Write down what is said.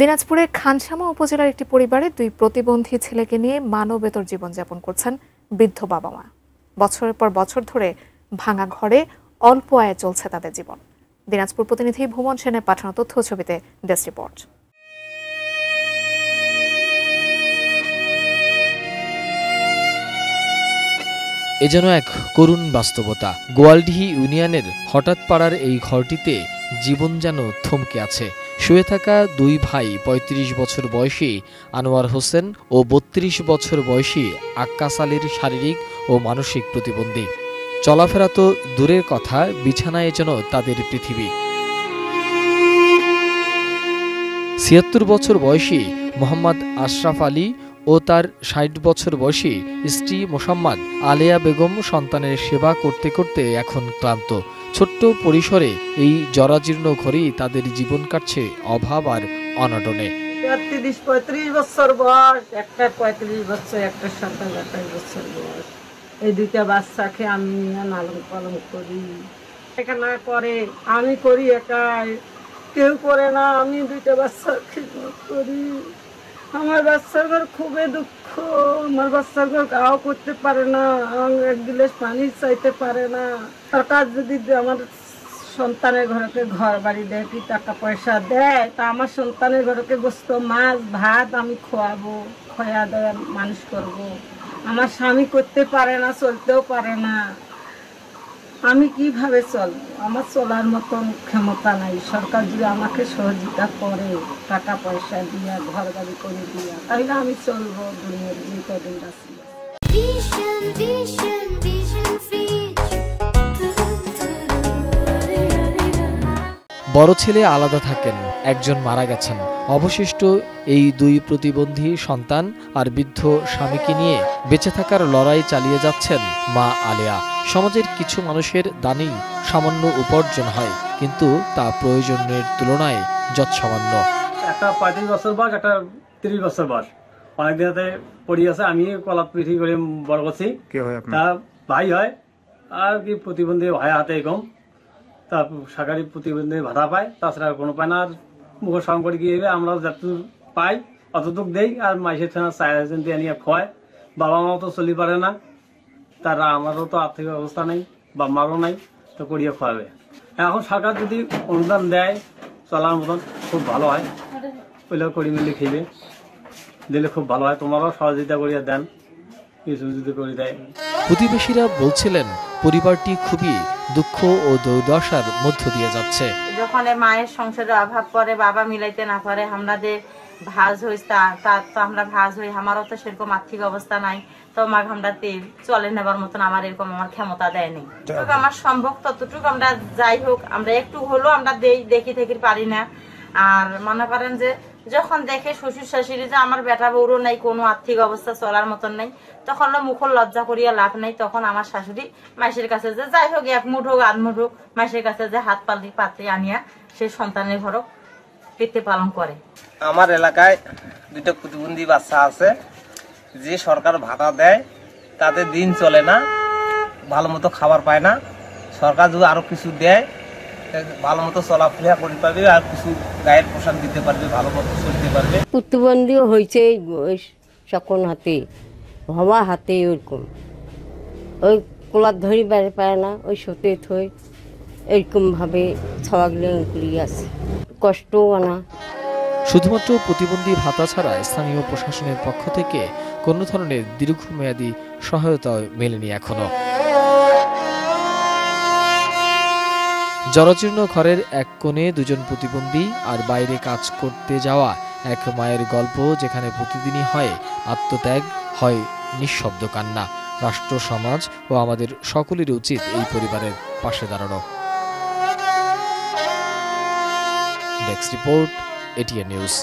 দিনাজপুরে খানসামা উপজেলার একটি পরিবারে দুই প্রতিবন্ধী ছেলেকে নিয়ে মানবেতর জীবনযাপন করছেন বৃদ্ধ বাবা মা। বছরের পর বছর ধরে ভাঙা ঘরে অল্প আয়ে চলছে তাদের জীবন। দিনাজপুর প্রতিনিধি ভুবন সেনের পাঠানো তথ্য ছবিতে ডেস্ক রিপোর্ট। এ যেন এক করুণ বাস্তবতা। গোয়ালডিহি ইউনিয়নের হঠাৎ পাড়ার এই ঘরটিতে জীবন যেন থমকে আছে। শুয়ে থাকা দুই ভাই ৩৫ বছর বয়সী আনোয়ার হোসেন ও ৩২ বছর বয়সী আক্কাস আলীর শারীরিক ও মানসিক প্রতিবন্ধী। চলাফেরা তো দূরের কথা, বিছানায় যেন তাদের পৃথিবী। ৭৬ বছর বয়সী মোহাম্মদ আশরাফ আলী ও তার ৬০ বছর বয়সী স্ত্রী মোসাম্মদ আলেয়া বেগম সন্তানের সেবা করতে করতে এখন ক্লান্ত। ছোট্ট পরিসরে এই জরাজীর্ণ ঘরেই তাদের জীবন কাটছে অভাব আর অনটনে। ৩৫-৩৫ বছর বয়স, একটা ৩৫ বছর, একটা ২৭-২৮ বছর বয়স। এই দুইটা বাচ্চাকে আমি লালন পালন করি। এখানে করে আমি করি একাই, কেউ করে না। আমি দুইটা বাচ্চার খিদমত করি। আমার বাচ্চার ঘর খুবই দুঃখ। আমার বাচ্চার ঘর গাও করতে পারে না, এক গিলাস পানি চাইতে পারে না। সরকার যদি আমার সন্তানের ঘরকে ঘর বাড়ি দেয়, কি টাকা পয়সা দেয়, তা আমার সন্তানের ঘরকে গোস্ত মাছ ভাত আমি খোয়াবো, খোয়া দেয় মানুষ করব। আমার স্বামী করতে পারে না, চলতেও পারে না, আমি কিভাবে চলবো? আমার চলার মতন ক্ষমতা নাই। সরকার যদি আমাকে সহযোগিতা করে, টাকা পয়সা দিয়া, ঘর বাড়ি করে দিয়া, তাহলে আমি চলবো দুনিয়ার যে কদিন আছি। বড় ছেলে আলাদা থাকেন, একজন মারা গেছেন। অবশিষ্ট এই দুই প্রতিবন্ধী সন্তান আর বৃদ্ধ স্বামীকে নিয়ে বেঁচে থাকার লড়াই চালিয়ে যাচ্ছেন মা আলেয়া। সমাজের কিছু মানুষের দানেই সামান্য উপার্জন হয়, কিন্তু তা প্রয়োজনের তুলনায় যৎসামান্য। একটা ৩৫ বছর বয়স, একটা ৩০ বছর বয়স। অনেকদিন পড়ি আছে। আমি কলাপ পিঠি করে বড় করছি। তা ভাই হয় আর কি প্রতিবন্ধী ভাই হাতে কম, তা সরকারি প্রতিবন্ধী ভাতা পায়, তাছাড়া কোনো পায় না। আর মুখ সঙ্গ করে গিয়ে আমরা যতটুকু পাই অতটুক দেই, আর মাইসের থানা ৪ দিয়ে নিয়ে খোয়ায়। বাবা মাও তো চলি পারে না, তারা আমারও তো আর্থিক অবস্থা নেই, বাবা মারও নাই, তো করিয়ে খাওয়াবে। এখন সরকার যদি অনুদান দেয় চলার মতন খুব ভালো হয়, ওইগুলো করি মিলে খেলে দিলে খুব ভালো হয়। তোমারও সহযোগিতা করিয়া দেন, কিছু যদি করে দেয়। প্রতিবেশীরা বলছিলেন পরিবারটি খুবই দুঃখ ও দুর্দশার মধ্য দিয়ে যাচ্ছে। যখন মায়ের সংসারে অভাব পড়ে, বাবা মিলাইতে না পারে, আমরা যে ভাজ হই, তার তো আমরা ভাজ হই। আমারও তো সেরকম আর্থিক অবস্থা নাই, তো মা আমরা চলে নেবার মতন আমার এরকম আমার ক্ষমতা দেয়নি। আমার সম্ভব ততটুকু আমরা যাই হোক, আমরা একটু হলেও আমরা দেখি থেকে পারি না। আর মনে করেন যে যখন দেখে শ্বশুর শাশুড়ি যে আমার বেটা বউরও নাই, কোনো আর্থিক অবস্থা চলার মতন নাই, তখন মুখর লজ্জা করিয়া লাভ নাই। তখন আমার শাশুড়ি মাসের কাছে যে যাই হোক, এক মুঠ হোক আধ মুঠ হোক, মাসের কাছে যে হাত পাতে আনিয়া সে সন্তানের ঘরও পেতে পালন করে। আমার এলাকায় দুটো প্রতিবন্ধী বাচ্চা আছে, যে সরকার ভাতা দেয় তাতে দিন চলে না, ভালো মতো খাবার পায় না। সরকার যদি আরো কিছু দেয় ভালো মতো চলাফেরা করতে পারবে, আর কিছু গায়ের পোশাক দিতে পারবে, ভালো মতো চলতে পারবে। প্রতিবন্ধীও হয়েছে সকল হাতে, হওয়া হাতে ওইরকম, ওই কোলার ধরি বেড়ে পারে না, ওই সতে থই এরকম ভাবে ছাওয়াগুলি আছে, কষ্টও আনা। শুধুমাত্র প্রতিবন্ধী ভাতা ছাড়া স্থানীয় প্রশাসনের পক্ষ থেকে কোনো ধরনের দীর্ঘমেয়াদী সহায়তা মেলেনি এখনো। জরাজীর্ণ ঘরের এক কোণে দুজন প্রতিবন্ধী আর বাইরে কাজ করতে যাওয়া এক মায়ের গল্প, যেখানে প্রতিদিনই হয় আত্মত্যাগ, হয় নিঃশব্দ কান্না। রাষ্ট্র, সমাজ ও আমাদের সকলের উচিত এই পরিবারের পাশে দাঁড়ানো। Desk report, ATN news.